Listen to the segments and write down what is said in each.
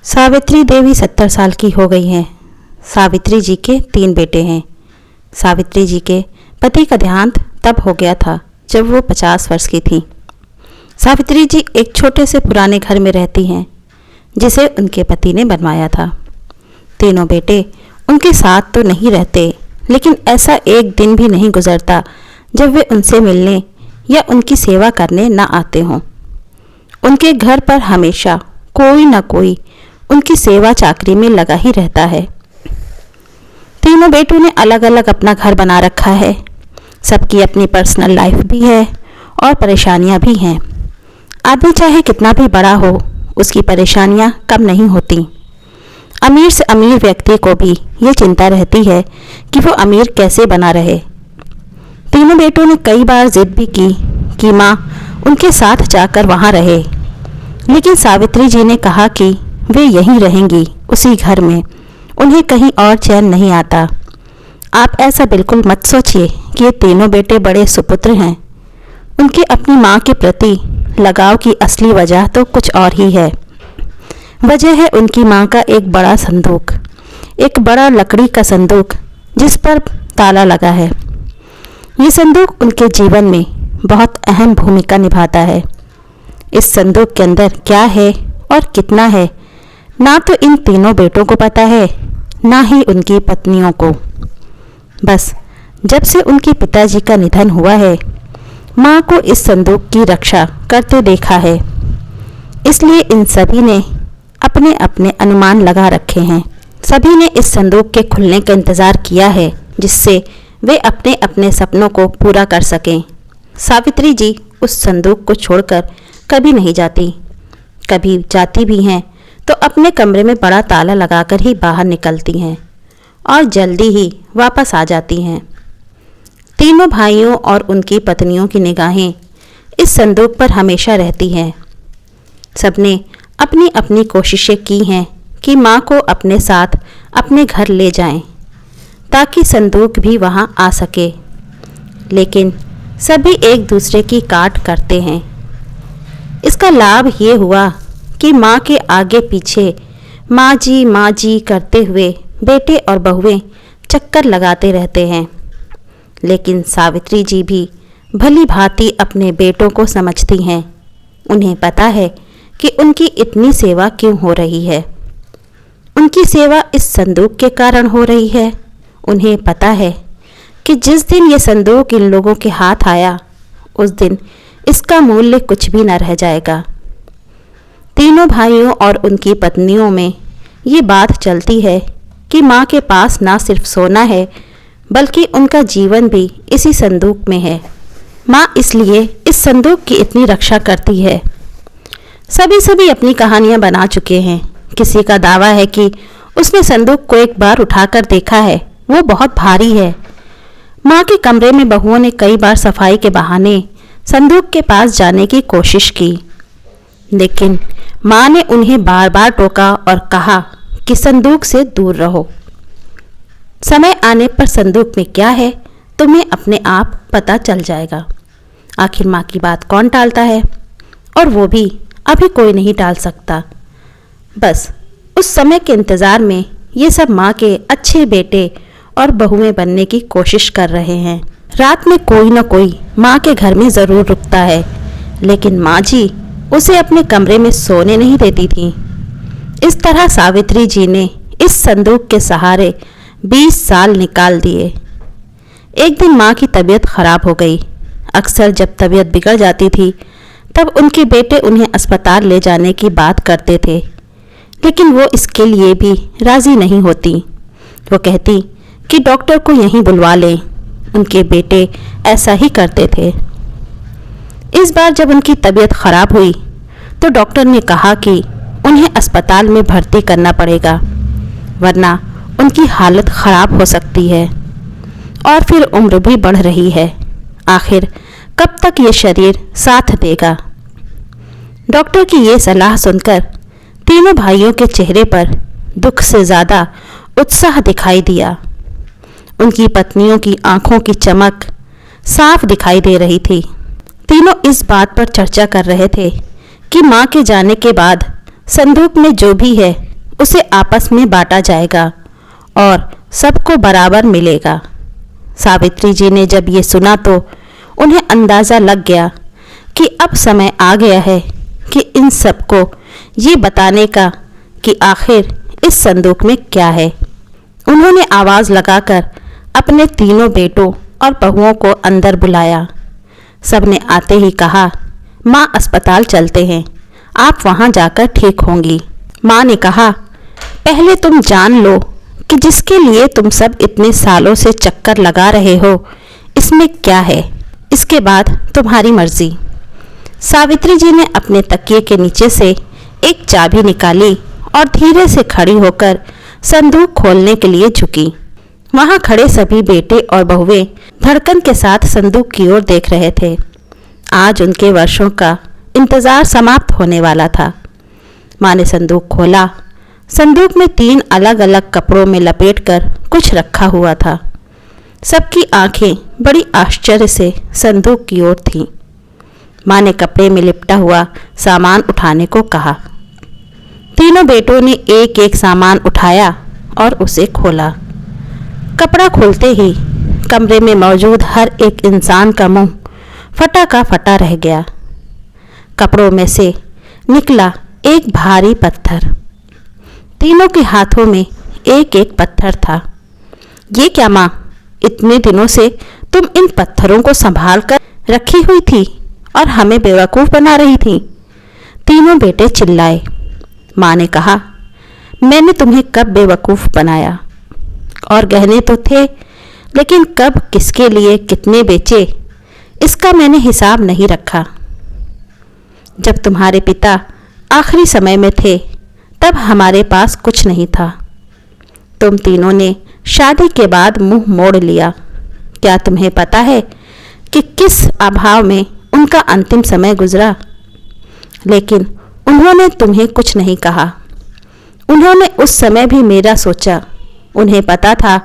सावित्री देवी 70 साल की हो गई हैं। सावित्री जी के 3 बेटे हैं। सावित्री जी के पति का देहांत तब हो गया था जब वो 50 वर्ष की थी। सावित्री जी एक छोटे से पुराने घर में रहती हैं जिसे उनके पति ने बनवाया था। तीनों बेटे उनके साथ तो नहीं रहते, लेकिन ऐसा एक दिन भी नहीं गुजरता जब वे उनसे मिलने या उनकी सेवा करने न आते हों। उनके घर पर हमेशा कोई न कोई उनकी सेवा चाकरी में लगा ही रहता है। तीनों बेटों ने अलग अलग अपना घर बना रखा है। सबकी अपनी पर्सनल लाइफ भी है और परेशानियां भी हैं। आदमी चाहे कितना भी बड़ा हो, उसकी परेशानियां कम नहीं होती। अमीर से अमीर व्यक्ति को भी ये चिंता रहती है कि वो अमीर कैसे बना रहे। तीनों बेटों ने कई बार जिद भी की कि माँ उनके साथ जाकर वहाँ रहे, लेकिन सावित्री जी ने कहा कि वे यहीं रहेंगी, उसी घर में। उन्हें कहीं और चैन नहीं आता। आप ऐसा बिल्कुल मत सोचिए कि ये तीनों बेटे बड़े सुपुत्र हैं। उनके अपनी माँ के प्रति लगाव की असली वजह तो कुछ और ही है। वजह है उनकी माँ का एक बड़ा संदूक, एक बड़ा लकड़ी का संदूक जिस पर ताला लगा है। ये संदूक उनके जीवन में बहुत अहम भूमिका निभाता है। इस संदूक के अंदर क्या है और कितना है, ना तो इन तीनों बेटों को पता है, ना ही उनकी पत्नियों को। बस जब से उनके पिताजी का निधन हुआ है, माँ को इस संदूक की रक्षा करते देखा है। इसलिए इन सभी ने अपने अपने अनुमान लगा रखे हैं। सभी ने इस संदूक के खुलने का इंतज़ार किया है, जिससे वे अपने अपने सपनों को पूरा कर सकें। सावित्री जी उस संदूक को छोड़कर कभी नहीं जाती। कभी जाती भी हैं तो अपने कमरे में बड़ा ताला लगाकर ही बाहर निकलती हैं और जल्दी ही वापस आ जाती हैं। तीनों भाइयों और उनकी पत्नियों की निगाहें इस संदूक पर हमेशा रहती हैं। सबने अपनी अपनी कोशिशें की हैं कि माँ को अपने साथ अपने घर ले जाएं, ताकि संदूक भी वहाँ आ सके, लेकिन सभी एक दूसरे की काट करते हैं। इसका लाभ ये हुआ कि माँ के आगे पीछे माँ जी करते हुए बेटे और बहुएं चक्कर लगाते रहते हैं। लेकिन सावित्री जी भी भली भांति अपने बेटों को समझती हैं। उन्हें पता है कि उनकी इतनी सेवा क्यों हो रही है। उनकी सेवा इस संदूक के कारण हो रही है। उन्हें पता है कि जिस दिन ये संदूक इन लोगों के हाथ आया, उस दिन इसका मूल्य कुछ भी न रह जाएगा। तीनों भाइयों और उनकी पत्नियों में ये बात चलती है कि माँ के पास ना सिर्फ सोना है, बल्कि उनका जीवन भी इसी संदूक में है। माँ इसलिए इस संदूक की इतनी रक्षा करती है। सभी अपनी कहानियाँ बना चुके हैं। किसी का दावा है कि उसने संदूक को एक बार उठाकर देखा है, वो बहुत भारी है। माँ के कमरे में बहुओं ने कई बार सफाई के बहाने संदूक के पास जाने की कोशिश की, लेकिन माँ ने उन्हें बार बार टोका और कहा कि संदूक से दूर रहो। समय आने पर संदूक में क्या है तुम्हें अपने आप पता चल जाएगा। आखिर माँ की बात कौन टालता है, और वो भी अभी कोई नहीं टाल सकता। बस उस समय के इंतज़ार में ये सब माँ के अच्छे बेटे और बहुएं बनने की कोशिश कर रहे हैं। रात में कोई न कोई माँ के घर में ज़रूर रुकता है, लेकिन माँ जी उसे अपने कमरे में सोने नहीं देती थी। इस तरह सावित्री जी ने इस संदूक के सहारे 20 साल निकाल दिए। एक दिन माँ की तबीयत खराब हो गई। अक्सर जब तबीयत बिगड़ जाती थी, तब उनके बेटे उन्हें अस्पताल ले जाने की बात करते थे, लेकिन वो इसके लिए भी राज़ी नहीं होती। वो कहती कि डॉक्टर को यहीं बुलवा लें। उनके बेटे ऐसा ही करते थे। इस बार जब उनकी तबीयत खराब हुई तो डॉक्टर ने कहा कि उन्हें अस्पताल में भर्ती करना पड़ेगा, वरना उनकी हालत खराब हो सकती है और फिर उम्र भी बढ़ रही है। आखिर कब तक ये शरीर साथ देगा। डॉक्टर की ये सलाह सुनकर तीनों भाइयों के चेहरे पर दुख से ज़्यादा उत्साह दिखाई दिया। उनकी पत्नियों की आंखों की चमक साफ दिखाई दे रही थी। तीनों इस बात पर चर्चा कर रहे थे कि माँ के जाने के बाद संदूक में जो भी है उसे आपस में बांटा जाएगा और सबको बराबर मिलेगा। सावित्री जी ने जब ये सुना तो उन्हें अंदाज़ा लग गया कि अब समय आ गया है कि इन सबको ये बताने का कि आखिर इस संदूक में क्या है। उन्होंने आवाज़ लगाकर अपने तीनों बेटों और बहुओं को अंदर बुलाया। सबने आते ही कहा, माँ अस्पताल चलते हैं, आप वहाँ जाकर ठीक होंगी। माँ ने कहा, पहले तुम जान लो कि जिसके लिए तुम सब इतने सालों से चक्कर लगा रहे हो इसमें क्या है, इसके बाद तुम्हारी मर्जी। सावित्री जी ने अपने तकिए के नीचे से एक चाबी निकाली और धीरे से खड़ी होकर संदूक खोलने के लिए झुकी। वहां खड़े सभी बेटे और बहुएं धड़कन के साथ संदूक की ओर देख रहे थे। आज उनके वर्षों का इंतजार समाप्त होने वाला था। माँ ने संदूक खोला। संदूक में 3 अलग अलग कपड़ों में लपेटकर कुछ रखा हुआ था। सबकी आंखें बड़ी आश्चर्य से संदूक की ओर थीं। माँ ने कपड़े में लिपटा हुआ सामान उठाने को कहा। तीनों बेटों ने एक एक सामान उठाया और उसे खोला। कपड़ा खोलते ही कमरे में मौजूद हर एक इंसान का मुंह फटा का फटा रह गया। कपड़ों में से निकला एक भारी पत्थर। तीनों के हाथों में एक एक पत्थर था। ये क्या माँ, इतने दिनों से तुम इन पत्थरों को संभाल कर रखी हुई थी और हमें बेवकूफ़ बना रही थी। तीनों बेटे चिल्लाए। माँ ने कहा, मैंने तुम्हें कब बेवकूफ़ बनाया? और गहने तो थे, लेकिन कब किसके लिए कितने बेचे इसका मैंने हिसाब नहीं रखा। जब तुम्हारे पिता आखिरी समय में थे तब हमारे पास कुछ नहीं था। तुम तीनों ने शादी के बाद मुंह मोड़ लिया। क्या तुम्हें पता है कि किस अभाव में उनका अंतिम समय गुजरा? लेकिन उन्होंने तुम्हें कुछ नहीं कहा। उन्होंने उस समय भी मेरा सोचा। उन्हें पता था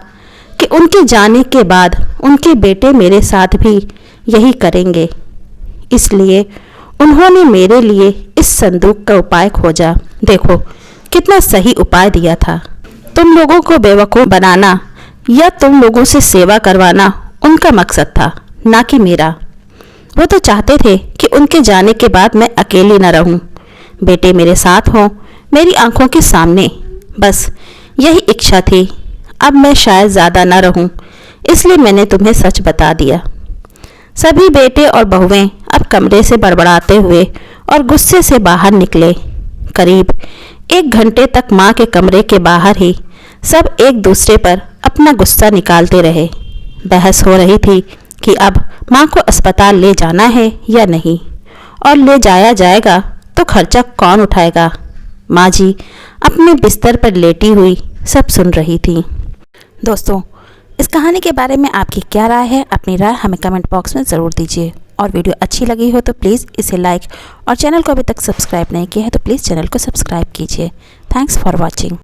कि उनके जाने के बाद उनके बेटे मेरे साथ भी यही करेंगे। इसलिए उन्होंने मेरे लिए इस संदूक का उपाय खोजा। देखो कितना सही उपाय दिया था। तुम लोगों को बेवकूफ़ बनाना या तुम लोगों से सेवा करवाना उनका मकसद था, ना कि मेरा। वो तो चाहते थे कि उनके जाने के बाद मैं अकेली न रहूं, बेटे मेरे साथ हों, मेरी आंखों के सामने। बस यही इच्छा थी। अब मैं शायद ज़्यादा न रहूं, इसलिए मैंने तुम्हें सच बता दिया। सभी बेटे और बहुएं अब कमरे से बड़बड़ाते हुए और गुस्से से बाहर निकले। करीब 1 घंटे तक माँ के कमरे के बाहर ही सब एक दूसरे पर अपना गुस्सा निकालते रहे। बहस हो रही थी कि अब माँ को अस्पताल ले जाना है या नहीं, और ले जाया जाएगा तो खर्चा कौन उठाएगा। माँ जी अपने बिस्तर पर लेटी हुई सब सुन रही थी। दोस्तों, इस कहानी के बारे में आपकी क्या राय है? अपनी राय हमें कमेंट बॉक्स में ज़रूर दीजिए। और वीडियो अच्छी लगी हो तो प्लीज़ इसे लाइक, और चैनल को अभी तक सब्सक्राइब नहीं किया है तो प्लीज़ चैनल को सब्सक्राइब कीजिए। Thanks for watching.